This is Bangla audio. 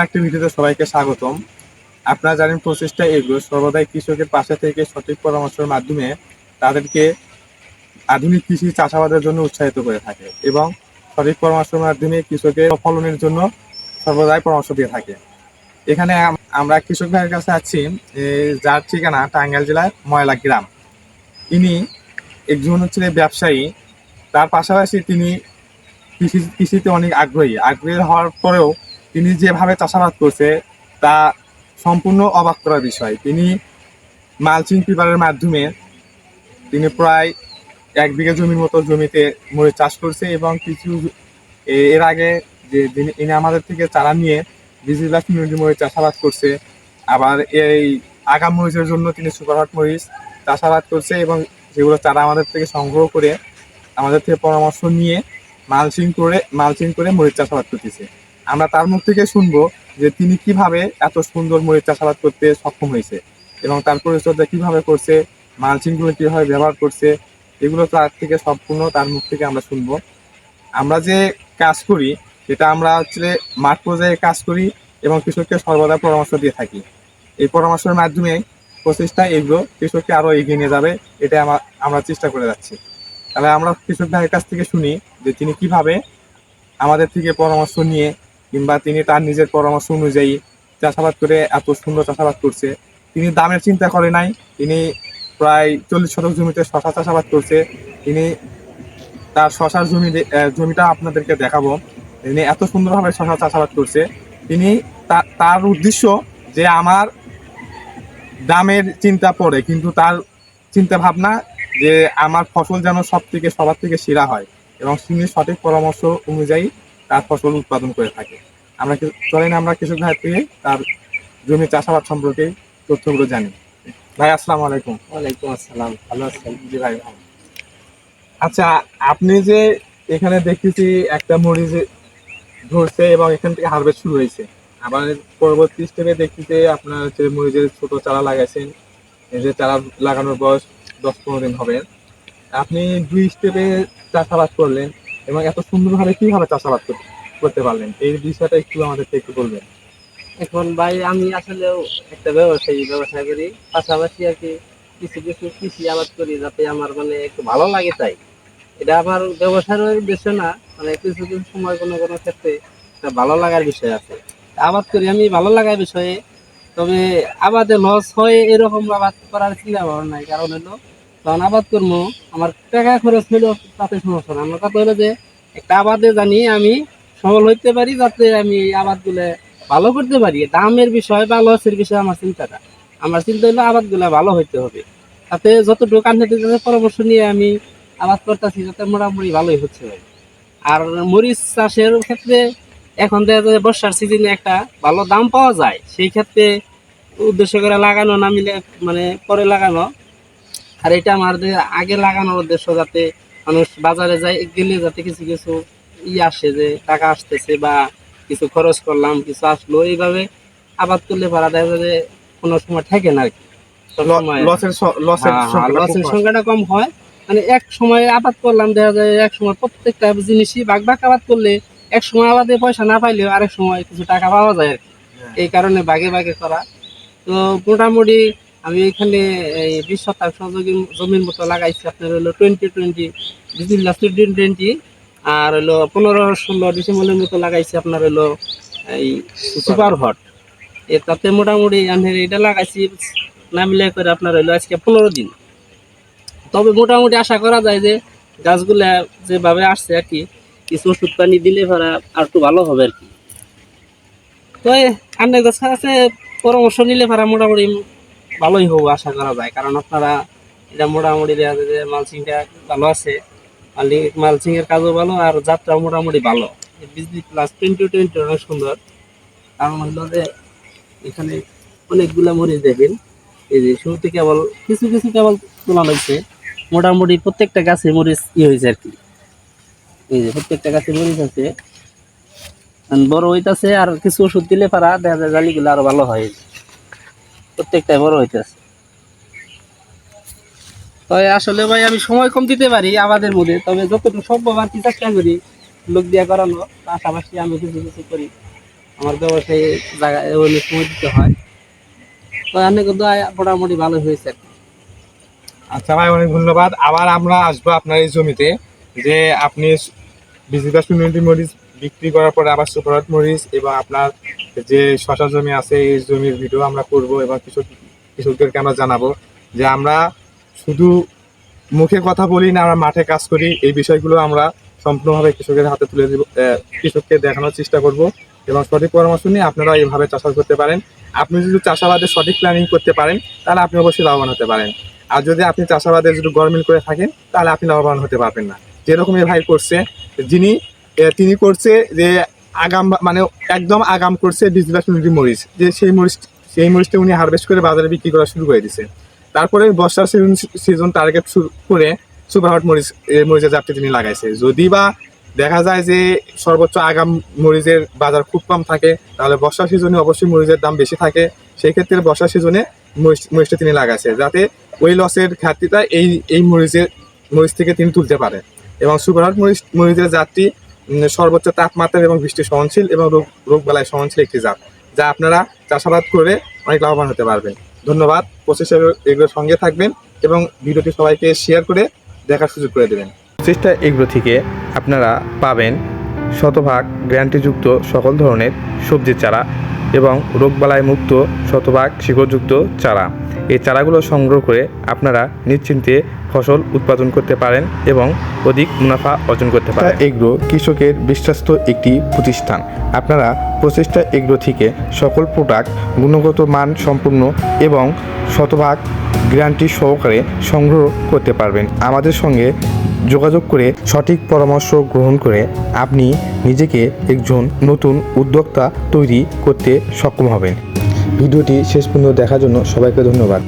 অ্যাক্টিভিটিতে সবাইকে স্বাগতম। আপনারা জানেন প্রচেষ্টা এগুলো সর্বদাই কৃষকের পাশে থেকে সঠিক পরামর্শের মাধ্যমে তাদেরকে আধুনিক কৃষি চাষাবাদের জন্য উৎসাহিত করে থাকে এবং সঠিক পরামর্শের মাধ্যমে কৃষকের ফলনের জন্য সর্বদাই পরামর্শ দিয়ে থাকে। এখানে আমরা কৃষক ভাইয়ের কাছে আছি, যার ঠিকানা টাঙ্গাইল জেলার ময়লা গ্রাম। ইনি একজন হচ্ছে ব্যবসায়ী, তার পাশাপাশি তিনি কৃষিতে অনেক আগ্রহী হওয়ার পরেও তিনি যেভাবে চাষাবাদ করছে তা সম্পূর্ণ অবাক করার বিষয়। তিনি মালচিং পেপারের মাধ্যমে তিনি প্রায় 1 বিঘা জমির মতো জমিতে মরিচ চাষ করছে এবং কিছু এর আগে ইনি আমাদের থেকে চারা নিয়ে 20 লাখ মরিচ চাষাবাদ করছে। আবার এই আগাম মরিচের জন্য তিনি সুপারহট মরিচ চাষাবাদ করছে এবং সেগুলো চারা আমাদের থেকে সংগ্রহ করে আমাদের থেকে পরামর্শ নিয়ে মালচিং করে মরিচ চাষাবাদ করতেছে। আমরা তার মুখ থেকে শুনবো যে তিনি কিভাবে এত সুন্দর মরিচ চাষাবাদ করতে সক্ষম হয়েছে এবং তার পরিচর্যা কিভাবে করছে, মালচিংগুলো কিভাবে ব্যবহার করছে, এগুলো তার থেকে সম্পূর্ণ তার মুখ থেকে আমরা শুনবো। আমরা যে কাজ করি সেটা আমরা হচ্ছে মাঠ পর্যায়ে কাজ করি এবং কৃষককে সর্বদা পরামর্শ দিয়ে থাকি। এই পরামর্শের মাধ্যমে প্রচেষ্টা এগুলো কৃষককে আরো এগিয়ে নিয়ে যাবে, এটা আমরা চেষ্টা করে যাচ্ছি। তাহলে আমরা কৃষক ভাইয়ের কাছ থেকে শুনি যে তিনি কিভাবে আমাদের থেকে পরামর্শ নিয়ে কিংবা তিনি তার নিজের পরামর্শ অনুযায়ী চাষাবাদ করে এত সুন্দর চাষাবাদ করছে। তিনি দামের চিন্তা করে নাই, তিনি প্রায় 40 শতক জমিতে শশা চাষাবাদ করছে। তিনি তার শশার জমিটা আপনাদেরকে দেখাবো। তিনি এত সুন্দরভাবে শশা চাষাবাদ করছে। তিনি তার উদ্দেশ্য যে আমার দামের চিন্তা পড়ে, কিন্তু তার চিন্তা ভাবনা যে আমার ফসল যেন সবার থেকে সেরা হয় এবং তিনি সঠিক পরামর্শ অনুযায়ী তার ফসল উৎপাদন করে থাকে। আমরা কৃষক ভাইয়ের থেকে তার জমি চাষাবাদ সম্পর্কে তথ্যগুলো জানি। ভাই আসসালামু আলাইকুম। ওয়ালাইকুম আসসালাম, ভালো আছেন? জি ভাই ভালো। আচ্ছা, আপনি যে এখানে দেখতেছি একটা মরিচ ধরছে এবং এখান থেকে হারভেস্ট শুরু হয়েছে, আবার পরবর্তী স্টেপে দেখতেছি আপনার হচ্ছে মরিচের ছোট চারা লাগাইছেন। এই যে চারা লাগানোর বয়স 10-15 দিন হবে। আপনি 2 স্টেপে চাষাবাদ করলেন এবং এত সুন্দরভাবে কিভাবে চাষাবাদ করতে পারলেন, এই বিষয়টা একটু আমাদেরকে একটু বলবেন। এখন ভাই আমি আসলেও একটা ব্যবসা করি, পাশাপাশি আর কি কিছু কিছু কৃষি আবাদ করি যাতে আমার মানে একটু ভালো লাগে। তাই এটা আমার ব্যবসার উদ্দেশ্য না, মানে কিছু কিছু সময় কোনো কোনো ক্ষেত্রে একটা ভালো লাগার বিষয় আছে। আবাদ করি আমি ভালো লাগার বিষয়ে, তবে আবাদে লস হয় এরকম আবাদ করার চিন্তা ভাবনা নাই। কারণ হলো যখন আবাদ করবো আমার টাকা খরচ হইলো তাতে সমস্যা না। আমার কথা হলো যে একটা আবাদে জানি আমি সফল হইতে পারি, যাতে আমি আবাদ গুলো ভালো করতে পারি। দামের বিষয় বা লসের বিষয় আমার চিন্তা হলো আবাদ গুলা ভালো হইতে হবে। তাতে যতটুকু কান্নাতে পরামর্শ নিয়ে আমি আবাদ করতেছি যাতে মোটামুটি ভালোই হচ্ছে ভাই। আর মরিচ চাষের ক্ষেত্রে এখন দেখা যায় বর্ষার সিজনে একটা ভালো দাম পাওয়া যায়, সেই ক্ষেত্রে উদ্দেশ্য করে লাগানো না মিলে মানে পরে লাগানো। আর এটা আমার আগে লাগানোর উদ্দেশ্য যাতে মানুষ বাজারে যায় গেলে যাতে কিছু কিছু আসে, যে টাকা আসতেছে বা কিছু খরচ করলাম কিছু আসলো, এইভাবে আবাদ করলে পারা দেখা যায় যে কোনো সময় ঠেকে না আর কি। লসের লসের সংখ্যাটা কম হয়। মানে এক সময় আবাদ করলাম, দেখা যায় এক সময় প্রত্যেকটা জিনিসই ভাগ ভাগ আবাদ করলে এক সময় আবাদে পয়সা না পাইলেও আরেক সময় কিছু টাকা পাওয়া যায় আর কি। এই কারণে ভাগে ভাগে করা। তো মোটামুটি আমি এখানে এই 20 শতাংশ জমির মতো লাগাইছি আপনার হলো 2020 বিসমিল্লাহ 2020, আর হলো 15-16 ডিসেম্বরের মতো লাগাইছি আপনার হলো এই সুপার হট। তাতে মোটামুটি আমি এটা লাগাইছি না মিলে করে আপনার হলো আজকে 15 দিন। তবে মোটামুটি আশা করা যায় যে গাছগুলা যেভাবে আসছে আর কি, কিছু ওষুধ পানি দিলে ভাড়া আর একটু ভালো হবে আর কি। তো আপনার কাছে পরামর্শ নিলে ভাড়া মোটামুটি ভালোই হবো আশা করা যায়। কারণ আপনারা এটা মোটামুটি দেখা যায় যে মালচিংটা ভালো আছে, মালচিং এর কাজও ভালো আর যাত্রা মোটামুটি ভালো। বিজলি প্লাস 2020 অনেক সুন্দর। কারণ হলো যে এখানে অনেকগুলা মরিচ দেখেন, এই যে শুরুতে কেবল কিছু কিছু কেবল তোলা হয়েছে, মোটামুটি প্রত্যেকটা গাছে মরিচ হয়েছে আর কি। এই যে প্রত্যেকটা গাছে মরিচ আছে, বড় হইতাছে। আর কিছু ওষুধ দিলে পারা দেখা যায় জালিগুলো আরো ভালো হয়, প্রত্যেকটাই বড় হইতেছে। তবে আসলে ভাই আমি সময় কম দিতে পারি আমাদের মধ্যে, তবে যতটুকু সম্ভব আর কি চেষ্টা করি লোক দিয়ে করানো, পাশাপাশি আমি কিছু কিছু করি। আমার ব্যবসায়ী জায়গায় অনেক সময় দিতে হয়। তো অনেক কিন্তু মোটামুটি ভালো হয়েছে আর কি। আচ্ছা ভাই, অনেক ধন্যবাদ। আবার আমরা আসবো আপনার এই জমিতে, যে আপনি বিজিবাস কমিউনিটি মরিচ বিক্রি করার পরে আবার সুপারহাট মরিচ এবং আপনার যে শশা জমি আছে এই জমির ভিডিও আমরা করব এবং কৃষকদেরকে আমরা জানাবো যে আমরা শুধু মুখে কথা বলি না, আমরা মাঠে কাজ করি। এই বিষয়গুলো আমরা সম্পূর্ণভাবে কৃষকের হাতে তুলে দিব, কৃষককে দেখানোর চেষ্টা করব এবং সঠিক পরামর্শ নিয়ে আপনারা এইভাবে চাষাবাদ করতে পারেন। আপনি যদি চাষাবাদের সঠিক প্ল্যানিং করতে পারেন তাহলে আপনি অবশ্যই লাভবান হতে পারেন। আর যদি আপনি চাষাবাদে যদি গরমিল করে থাকেন তাহলে আপনি লাভবান হতে পারবেন না। যেরকম এই ভাই করছে, তিনি করছে যে আগাম, মানে একদম আগাম করছে বিজনেস মরিচ, যে সেই মরিচটা উনি হারভেস্ট করে বাজারে বিক্রি করা শুরু করে দিয়েছে। তারপরে বর্ষার সিজন টার্গেট শুরু করে সুপারহাট মরিচের জাতটি তিনি লাগাইছে। যদি বা দেখা যায় যে সর্বোচ্চ আগাম মরিচের বাজার খুব কম থাকে, তাহলে বর্ষার সিজনে অবশ্যই মরিচের দাম বেশি থাকে। সেই ক্ষেত্রে বর্ষার সিজনে মরিচটা তিনি লাগাইছে, যাতে ওই লসের ঘাটতিটা এই মরিচ থেকে তিনি তুলতে পারে। এবং সুপারহাট মরিচের জাতটি সর্বোচ্চ তাপমাত্রা এবং বৃষ্টি সহনশীল এবং রোগবালাই সহনশীল একটি জাত, যা আপনারা চাষাবাদ করে অনেক লাভবান হতে পারবেন। ধন্যবাদ। প্রচেষ্টা এগুলোর সঙ্গে থাকবেন এবং ভিডিওটি সবাইকে শেয়ার করে দেখার সুযোগ করে দেবেন। প্রচেষ্টা এগুলো থেকে আপনারা পাবেন শতভাগ গ্যারান্টিযুক্ত সকল ধরনের সবজির চারা এবং রোগবালাই মুক্ত শতভাগ শিকড়যুক্ত চারা। এই চারাগুলো সংগ্রহ করে আপনারা নিশ্চিন্তে ফসল উৎপাদন করতে পারেন এবং অধিক মুনাফা অর্জন করতে পারেন। এগ্রো কৃষকের বিশ্বস্ত একটি প্রতিষ্ঠান। আপনারা প্রচেষ্টা এগ্রো থেকে সকল প্রোডাক্ট গুণগত মান সম্পূর্ণ এবং শতভাগ গ্যারান্টি সহকারে সংগ্রহ করতে পারবেন। আমাদের সঙ্গে যোগাযোগ করে সঠিক পরামর্শ গ্রহণ করে আপনি নিজেকে একজন নতুন উদ্যোক্তা তৈরি করতে সক্ষম হবেন। ভিডিওটি শেষ পর্যন্ত দেখার জন্য সবাইকে ধন্যবাদ।